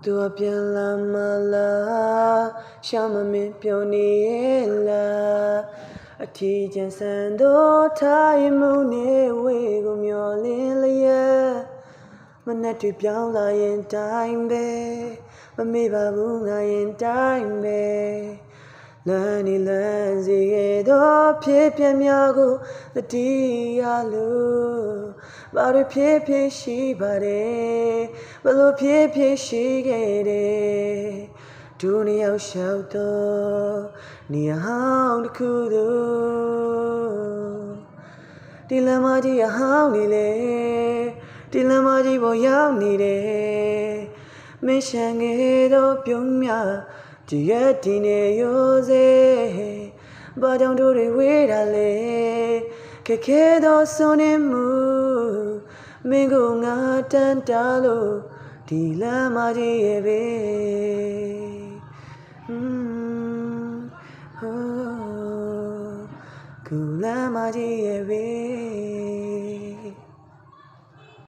သူအပြန်လာမလားရှောင်းမမင်းပြုံးနေရဲ့လားအထီးကျန်ဆန်တော့ထားရမှုနေဝေးကိုမျောလင်းလျက်မနဲ့တွေပြောင်းလာရင်တိုင်းပဲမမေ့ပါဘူးငါရင်တိုင်းပဲလမ်းနေလမ်းစီရဲ့တော့ဖြစ်ပြများကိုသတိရလို့ဘာတွေဖြစ်ဖြစ်ရှိပါတယ်ဘလို့ဖြစ်ဖြစ်ရှိခဲ့တယ်ဒုနှစ်ယောက်ရှောက်တော့နေရာဟောင်းတစ်ခုသို့ဒီလမ်းမကြီးအဟောင်းနေလေဒီလမ်းမကြီးပေါ်ရောက်နေတယ်မင်းရှန်ငယ်တော့ပြုံးများဒီရက်ဒီနေရိုးစေဘာကြောင့်တို့တွေဝေးတာလဲခက်ခဲသောဆုံးနေမှုမင်းကိုငါတန်တားလို့ဒီလမ်းမကြီးရဲ့ပဲကူလမ်းမကြီးရဲ့ပဲ